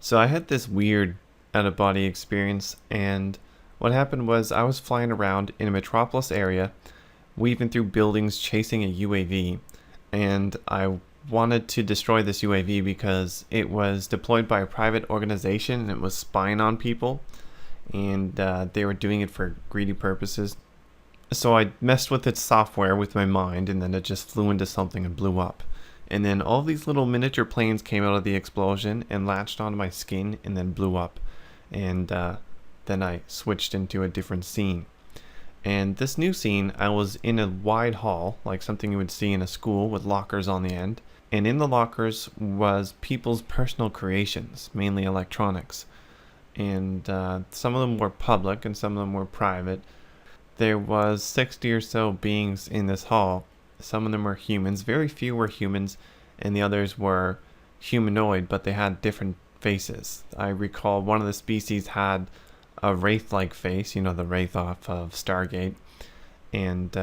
So I had this weird out of body experience, and what happened was I was flying around in a metropolis area, weaving through buildings, chasing a UAV, and I wanted to destroy this UAV because it was deployed by a private organization and it was spying on people, and they were doing it for greedy purposes. So I messed with its software with my mind, and then it just flew into something and blew up. And then all these little miniature planes came out of the explosion and latched onto my skin and then blew up. And then I switched into a different scene. And this new scene, I was in a wide hall, like something you would see in a school with lockers on the end. And in the lockers was people's personal creations, mainly electronics. And some of them were public and some of them were private. There was 60 or so beings in this hall. Some of them were humans, very few were humans, and the others were humanoid, but they had different faces. I recall one of the species had a wraith-like face, you know, the wraith off of Stargate. And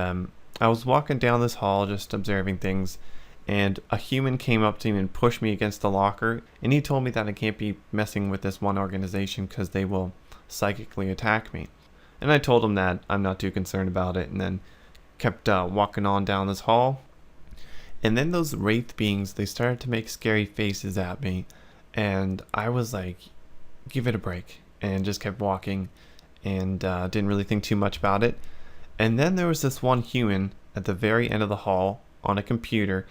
I was walking down this hall just observing things, and a human came up to me and pushed me against the locker, and he told me that I can't be messing with this one organization because they will psychically attack me. And I told him that I'm not too concerned about it, and then kept walking on down this hall. And then those wraith beings, they started to make scary faces at me, and I was like, give it a break, and just kept walking, and didn't really think too much about it. And then there was this one human at the very end of the hall on a computer.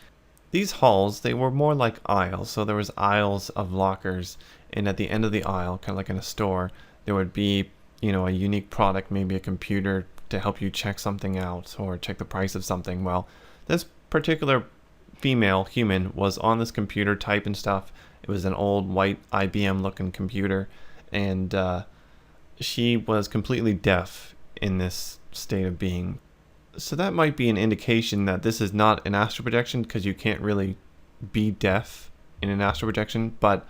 These halls, they were more like aisles, so there was aisles of lockers, and at the end of the aisle, kind of like in a store, there would be, you know, a unique product, maybe a computer to help you check something out or check the price of something. Well, this particular female human was on this computer typing stuff. It was an old white IBM looking computer, and she was completely deaf in this state of being. So that might be an indication that this is not an astral projection, because you can't really be deaf in an astral projection, but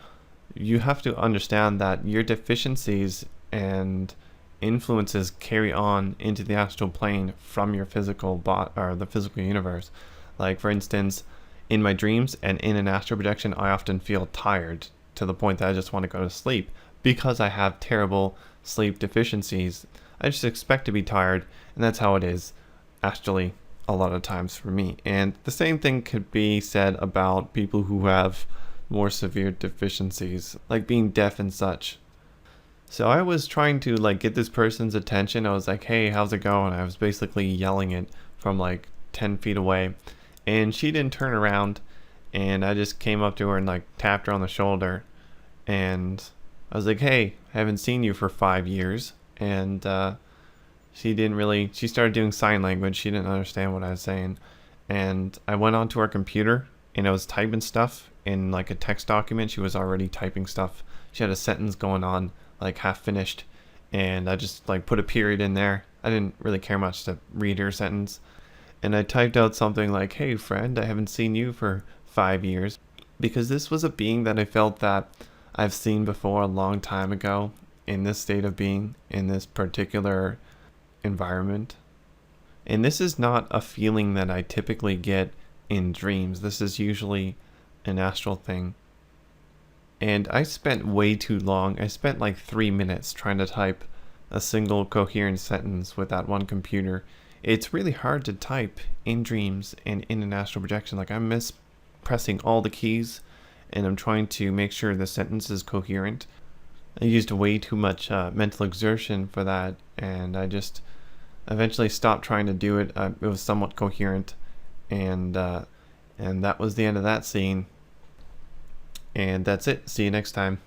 you have to understand that your deficiencies and influences carry on into the astral plane from your physical or the physical universe. Like, for instance, in my dreams and in an astral projection, I often feel tired to the point that I just want to go to sleep because I have terrible sleep deficiencies. I just expect to be tired, and that's how it is astrally a lot of times for me. And the same thing could be said about people who have more severe deficiencies, like being deaf and such. So I was trying to like get this person's attention. I was like, hey, how's it going? I was basically yelling it from like 10 feet away, and she didn't turn around, and I just came up to her and like tapped her on the shoulder, and I was like, hey, I haven't seen you for 5 years. And she started doing sign language. She didn't understand what I was saying. And I went onto her computer and I was typing stuff in like a text document. She was already typing stuff. She had a sentence going on, like half finished. And I just like put a period in there. I didn't really care much to read her sentence. And I typed out something like, hey friend, I haven't seen you for 5 years. Because this was a being that I felt that I've seen before a long time ago in this state of being, in this particular environment. And this is not a feeling that I typically get in dreams. This is usually an astral thing. And I spent way too long. I spent like 3 minutes trying to type a single coherent sentence with that one computer. It's really hard to type in dreams and in an astral projection. Like, I'm pressing all the keys and I'm trying to make sure the sentence is coherent. I used way too much mental exertion for that, and I just eventually stopped trying to do it. It was somewhat coherent, and that was the end of that scene. And that's it. See you next time.